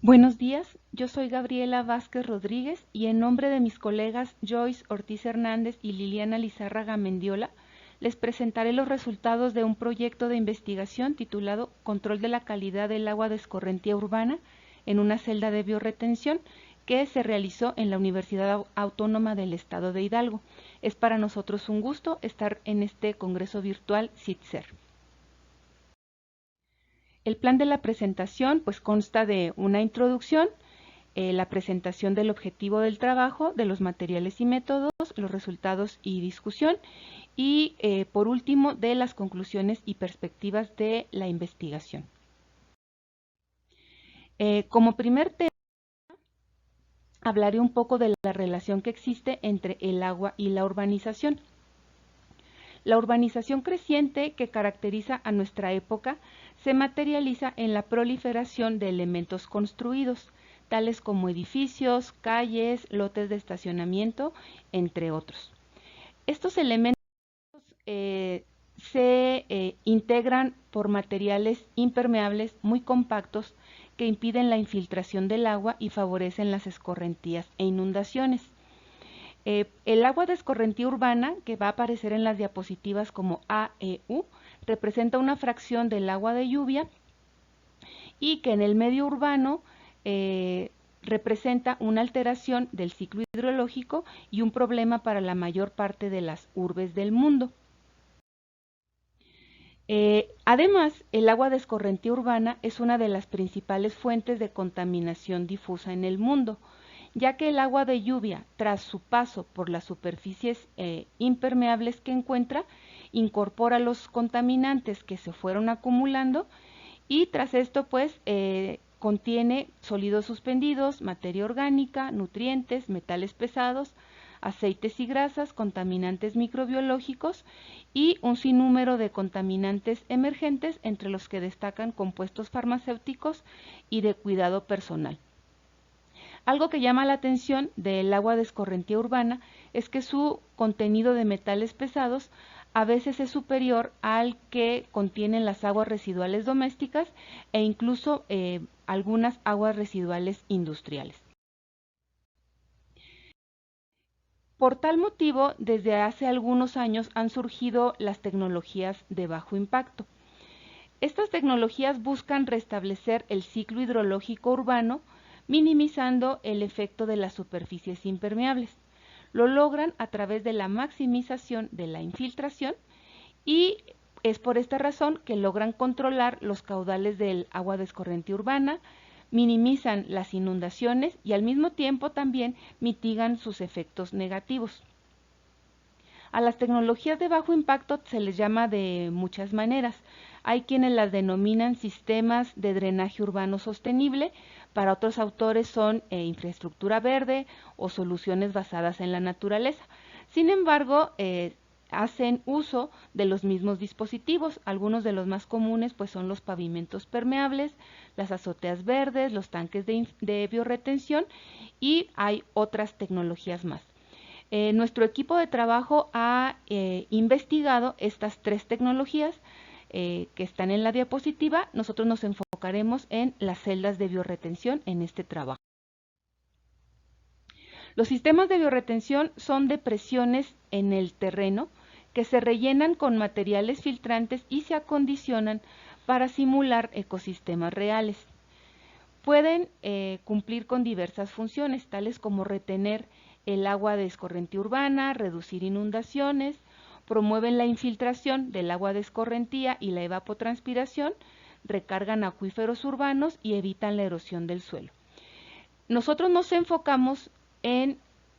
Buenos días, yo soy Gabriela Vázquez Rodríguez y en nombre de mis colegas Joyce Ortiz Hernández y Liliana Lizárraga Mendiola, les presentaré los resultados de un proyecto de investigación titulado Control de la calidad del agua de escorrentía urbana en una celda de biorretención que se realizó en la Universidad Autónoma del Estado de Hidalgo. Es para nosotros un gusto estar en este congreso virtual CITSER. El plan de la presentación pues consta de una introducción, la presentación del objetivo del trabajo, de los materiales y métodos, los resultados y discusión, y por último de las conclusiones y perspectivas de la investigación. Como primer tema, hablaré un poco de la relación que existe entre el agua y la urbanización. La urbanización creciente que caracteriza a nuestra época se materializa en la proliferación de elementos construidos, tales como edificios, calles, lotes de estacionamiento, entre otros. Estos elementos se integran por materiales impermeables muy compactos que impiden la infiltración del agua y favorecen las escorrentías e inundaciones. El agua de escorrentía urbana, que va a aparecer en las diapositivas como AEU, representa una fracción del agua de lluvia y que en el medio urbano representa una alteración del ciclo hidrológico y un problema para la mayor parte de las urbes del mundo. Además, el agua de escorrentía urbana es una de las principales fuentes de contaminación difusa en el mundo, ya que el agua de lluvia, tras su paso por las superficies impermeables que encuentra, incorpora los contaminantes que se fueron acumulando y tras esto pues contiene sólidos suspendidos, materia orgánica, nutrientes, metales pesados, aceites y grasas, contaminantes microbiológicos y un sinnúmero de contaminantes emergentes, entre los que destacan compuestos farmacéuticos y de cuidado personal. Algo que llama la atención del agua de escorrentía urbana es que su contenido de metales pesados a veces es superior al que contienen las aguas residuales domésticas e incluso algunas aguas residuales industriales. Por tal motivo, desde hace algunos años han surgido las tecnologías de bajo impacto. Estas tecnologías buscan restablecer el ciclo hidrológico urbano, minimizando el efecto de las superficies impermeables. Lo logran a través de la maximización de la infiltración y es por esta razón que logran controlar los caudales del agua de escorrentía urbana, minimizan las inundaciones y al mismo tiempo también mitigan sus efectos negativos. A las tecnologías de bajo impacto se les llama de muchas maneras. Hay quienes las denominan sistemas de drenaje urbano sostenible, para otros autores son infraestructura verde o soluciones basadas en la naturaleza. Sin embargo, hacen uso de los mismos dispositivos. Algunos de los más comunes pues son los pavimentos permeables, las azoteas verdes, los tanques de biorretención y hay otras tecnologías más. Nuestro equipo de trabajo ha investigado estas tres tecnologías que están en la diapositiva. Nosotros nos enfocaremos en las celdas de biorretención en este trabajo. Los sistemas de biorretención son depresiones en el terreno que se rellenan con materiales filtrantes y se acondicionan para simular ecosistemas reales. Pueden cumplir con diversas funciones, tales como retener el agua de escorrentía urbana, reducir inundaciones, promueven la infiltración del agua de escorrentía y la evapotranspiración, recargan acuíferos urbanos y evitan la erosión del suelo. Nosotros nos enfocamos en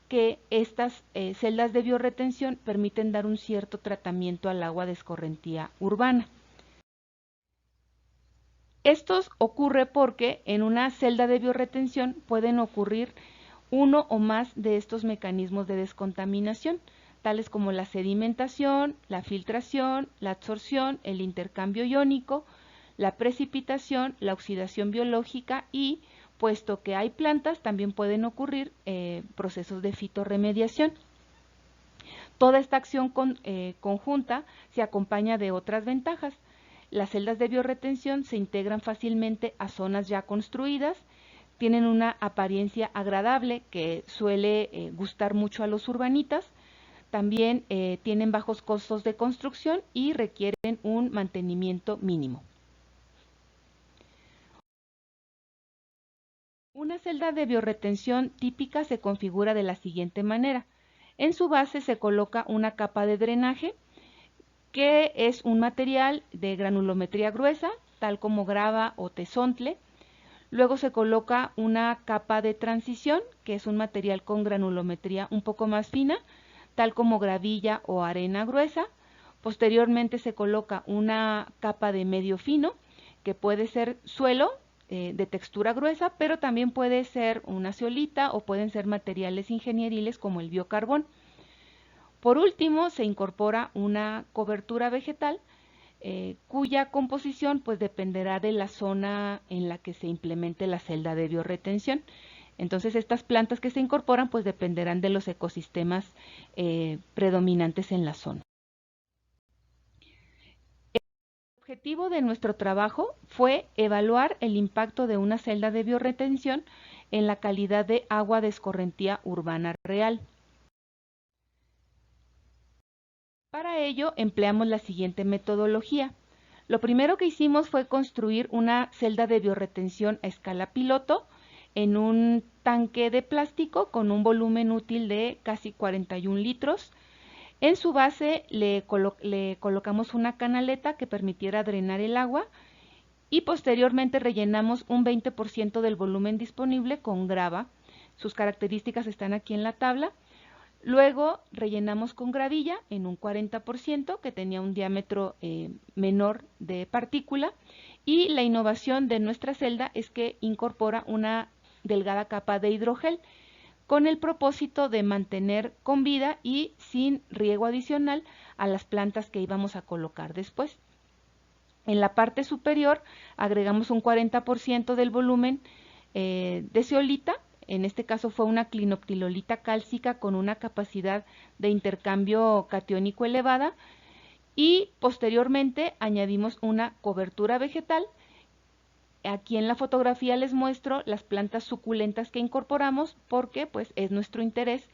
que estas celdas de biorretención permiten dar un cierto tratamiento al agua de escorrentía urbana. Esto ocurre porque en una celda de biorretención pueden ocurrir uno o más de estos mecanismos de descontaminación, tales como la sedimentación, la filtración, la absorción, el intercambio iónico, la precipitación, la oxidación biológica y, puesto que hay plantas, también pueden ocurrir procesos de fitorremediación. Toda esta acción conjunta se acompaña de otras ventajas. Las celdas de biorretención se integran fácilmente a zonas ya construidas, tienen una apariencia agradable que suele gustar mucho a los urbanitas. También tienen bajos costos de construcción y requieren un mantenimiento mínimo. Una celda de biorretención típica se configura de la siguiente manera. En su base se coloca una capa de drenaje, que es un material de granulometría gruesa, tal como grava o tezontle. Luego se coloca una capa de transición, que es un material con granulometría un poco más fina, tal como gravilla o arena gruesa. Posteriormente se coloca una capa de medio fino, que puede ser suelo de textura gruesa, pero también puede ser una zeolita o pueden ser materiales ingenieriles como el biocarbón. Por último, se incorpora una cobertura vegetal, cuya composición pues dependerá de la zona en la que se implemente la celda de biorretención. Entonces estas plantas que se incorporan pues dependerán de los ecosistemas predominantes en la zona. El objetivo de nuestro trabajo fue evaluar el impacto de una celda de biorretención en la calidad de agua de escorrentía urbana real. Para ello empleamos la siguiente metodología. Lo primero que hicimos fue construir una celda de biorretención a escala piloto en un tanque de plástico con un volumen útil de casi 41 litros. En su base le colocamos una canaleta que permitiera drenar el agua y posteriormente rellenamos un 20% del volumen disponible con grava. Sus características están aquí en la tabla. Luego rellenamos con gravilla en un 40% que tenía un diámetro menor de partícula, y la innovación de nuestra celda es que incorpora una delgada capa de hidrogel con el propósito de mantener con vida y sin riego adicional a las plantas que íbamos a colocar después. En la parte superior agregamos un 40% del volumen de zeolita. En este caso fue una clinoptilolita cálcica con una capacidad de intercambio catiónico elevada, y posteriormente añadimos una cobertura vegetal. Aquí en la fotografía les muestro las plantas suculentas que incorporamos porque pues es nuestro interés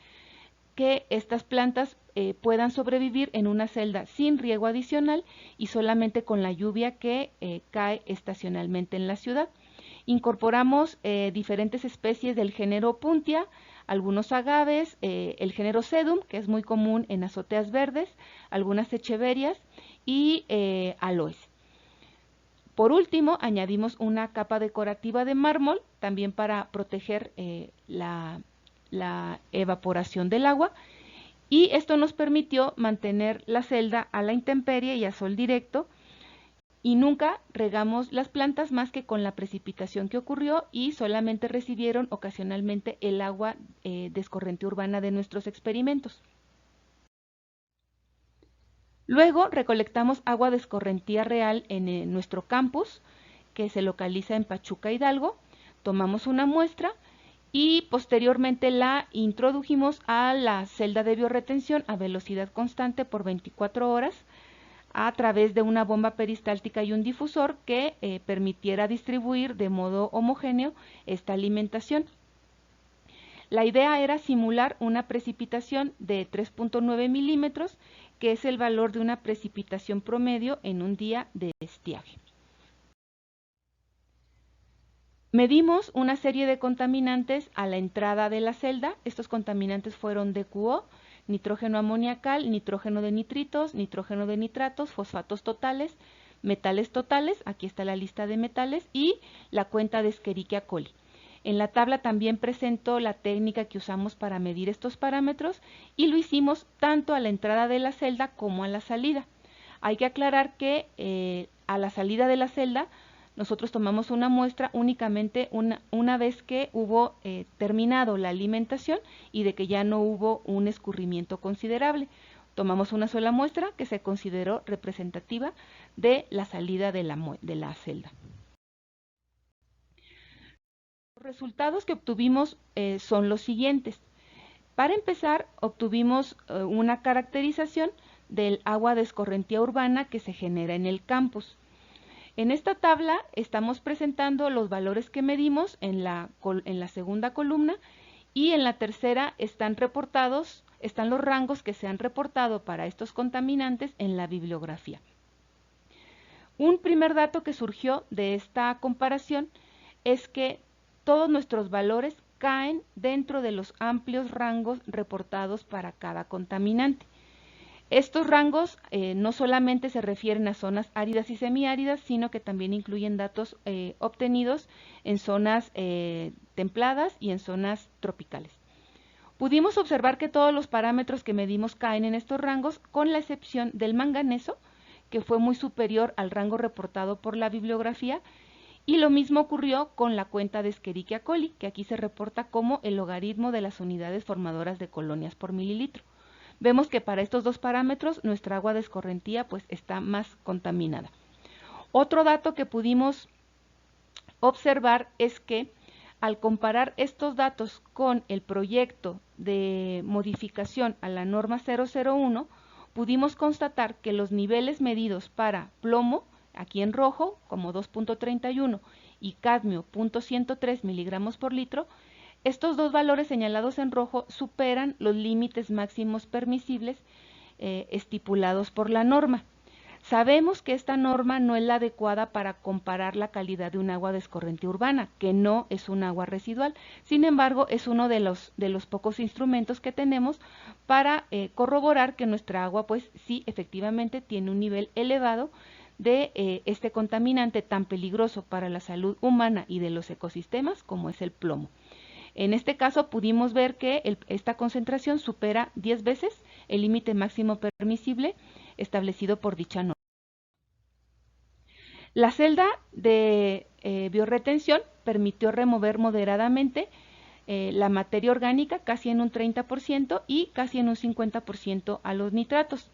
que estas plantas puedan sobrevivir en una celda sin riego adicional y solamente con la lluvia que cae estacionalmente en la ciudad. Incorporamos diferentes especies del género Puntia, algunos agaves, el género Sedum, que es muy común en azoteas verdes, algunas echeverias y aloes. Por último, añadimos una capa decorativa de mármol, también para proteger la evaporación del agua, y esto nos permitió mantener la celda a la intemperie y a sol directo, y nunca regamos las plantas más que con la precipitación que ocurrió, y solamente recibieron ocasionalmente el agua de escorrentía urbana de nuestros experimentos. Luego recolectamos agua de escorrentía real en nuestro campus, que se localiza en Pachuca, Hidalgo. Tomamos una muestra y posteriormente la introdujimos a la celda de biorretención a velocidad constante por 24 horas a través de una bomba peristáltica y un difusor que permitiera distribuir de modo homogéneo esta alimentación. La idea era simular una precipitación de 3.9 milímetros, que es el valor de una precipitación promedio en un día de estiaje. Medimos una serie de contaminantes a la entrada de la celda. Estos contaminantes fueron DQO, nitrógeno amoniacal, nitrógeno de nitritos, nitrógeno de nitratos, fosfatos totales, metales totales, aquí está la lista de metales, y la cuenta de Escherichia coli. En la tabla también presento la técnica que usamos para medir estos parámetros, y lo hicimos tanto a la entrada de la celda como a la salida. Hay que aclarar que a la salida de la celda nosotros tomamos una muestra únicamente una vez que hubo terminado la alimentación y de que ya no hubo un escurrimiento considerable. Tomamos una sola muestra que se consideró representativa de la salida de la celda. Los resultados que obtuvimos son los siguientes. Para empezar, obtuvimos una caracterización del agua de escorrentía urbana que se genera en el campus. En esta tabla estamos presentando los valores que medimos en la segunda columna, y en la tercera están los rangos que se han reportado para estos contaminantes en la bibliografía. Un primer dato que surgió de esta comparación es que todos nuestros valores caen dentro de los amplios rangos reportados para cada contaminante. Estos rangos no solamente se refieren a zonas áridas y semiáridas, sino que también incluyen datos obtenidos en zonas templadas y en zonas tropicales. Pudimos observar que todos los parámetros que medimos caen en estos rangos, con la excepción del manganeso, que fue muy superior al rango reportado por la bibliografía, y lo mismo ocurrió con la cuenta de Escherichia coli, que aquí se reporta como el logaritmo de las unidades formadoras de colonias por mililitro. Vemos que para estos dos parámetros nuestra agua de escorrentía pues está más contaminada. Otro dato que pudimos observar es que al comparar estos datos con el proyecto de modificación a la norma 001, pudimos constatar que los niveles medidos para plomo, aquí en rojo, como 2.31, y cadmio, 0.103 miligramos por litro, estos dos valores señalados en rojo superan los límites máximos permisibles estipulados por la norma. Sabemos que esta norma no es la adecuada para comparar la calidad de un agua de escorrentía urbana, que no es un agua residual. Sin embargo, es uno de los pocos instrumentos que tenemos para corroborar que nuestra agua, pues sí, efectivamente tiene un nivel elevado de este contaminante tan peligroso para la salud humana y de los ecosistemas como es el plomo. En este caso pudimos ver que esta concentración supera 10 veces el límite máximo permisible establecido por dicha norma. La celda de biorretención permitió remover moderadamente la materia orgánica casi en un 30% y casi en un 50% a los nitratos.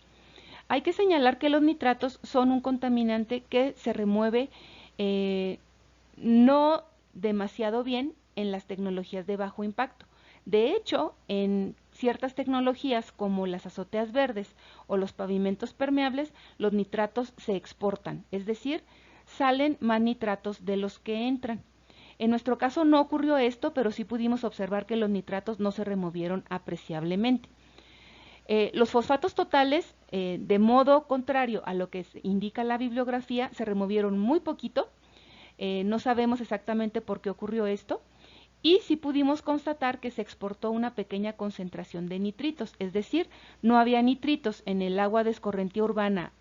Hay que señalar que los nitratos son un contaminante que se remueve no demasiado bien en las tecnologías de bajo impacto. De hecho, en ciertas tecnologías como las azoteas verdes o los pavimentos permeables, los nitratos se exportan, es decir, salen más nitratos de los que entran. En nuestro caso no ocurrió esto, pero sí pudimos observar que los nitratos no se removieron apreciablemente. Los fosfatos totales, de modo contrario a lo que indica la bibliografía, se removieron muy poquito. No sabemos exactamente por qué ocurrió esto, y sí pudimos constatar que se exportó una pequeña concentración de nitritos, es decir, no había nitritos en el agua de escorrentía urbana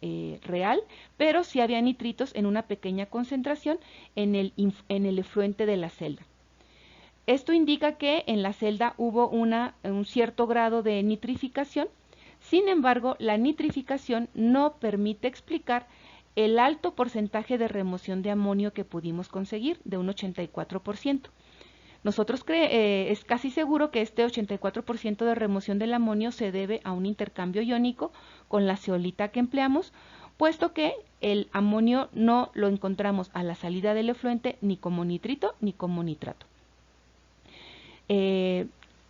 real, pero sí había nitritos en una pequeña concentración en el efluente de la celda. Esto indica que en la celda hubo un cierto grado de nitrificación. Sin embargo, la nitrificación no permite explicar el alto porcentaje de remoción de amonio que pudimos conseguir, de un 84%. Nosotros es casi seguro que este 84% de remoción del amonio se debe a un intercambio iónico con la zeolita que empleamos, puesto que el amonio no lo encontramos a la salida del efluente ni como nitrito ni como nitrato.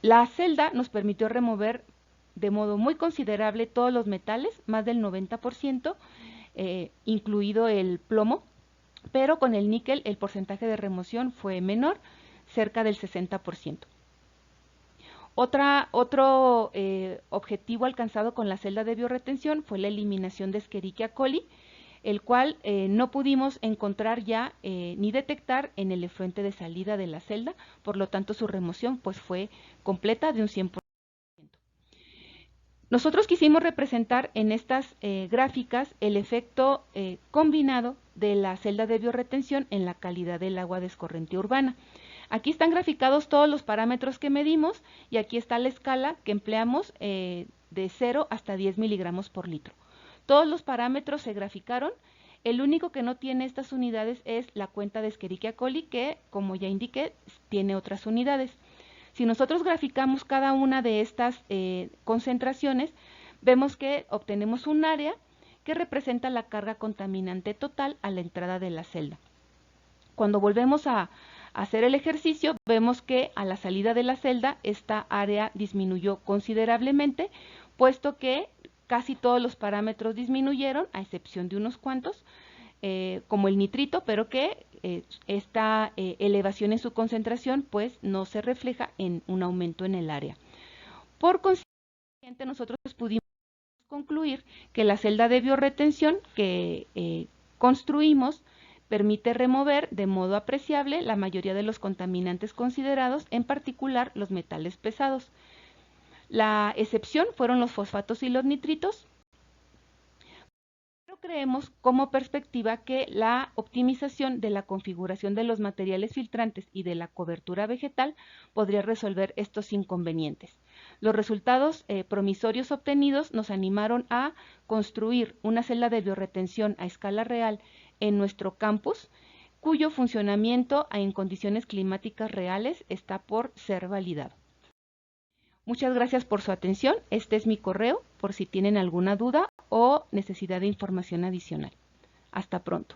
La celda nos permitió remover de modo muy considerable todos los metales, más del 90%, incluido el plomo, pero con el níquel el porcentaje de remoción fue menor, cerca del 60%. Otro objetivo alcanzado con la celda de biorretención fue la eliminación de Escherichia coli, el cual no pudimos encontrar ya ni detectar en el efluente de salida de la celda, por lo tanto su remoción pues fue completa de un 100%. Nosotros quisimos representar en estas gráficas el efecto combinado de la celda de biorretención en la calidad del agua de escorrentía urbana. Aquí están graficados todos los parámetros que medimos y aquí está la escala que empleamos de 0 hasta 10 miligramos por litro. Todos los parámetros se graficaron. El único que no tiene estas unidades es la cuenta de Escherichia coli, que, como ya indiqué, tiene otras unidades. Si nosotros graficamos cada una de estas concentraciones, vemos que obtenemos un área que representa la carga contaminante total a la entrada de la celda. Cuando volvemos a hacer el ejercicio, vemos que a la salida de la celda esta área disminuyó considerablemente, puesto que casi todos los parámetros disminuyeron, a excepción de unos cuantos, como el nitrito, pero que esta elevación en su concentración pues no se refleja en un aumento en el área. Por consiguiente, nosotros pudimos concluir que la celda de biorretención que construimos permite remover de modo apreciable la mayoría de los contaminantes considerados, en particular los metales pesados. La excepción fueron los fosfatos y los nitritos, pero creemos como perspectiva que la optimización de la configuración de los materiales filtrantes y de la cobertura vegetal podría resolver estos inconvenientes. Los resultados promisorios obtenidos nos animaron a construir una celda de biorretención a escala real en nuestro campus, cuyo funcionamiento en condiciones climáticas reales está por ser validado. Muchas gracias por su atención. Este es mi correo por si tienen alguna duda o necesidad de información adicional. Hasta pronto.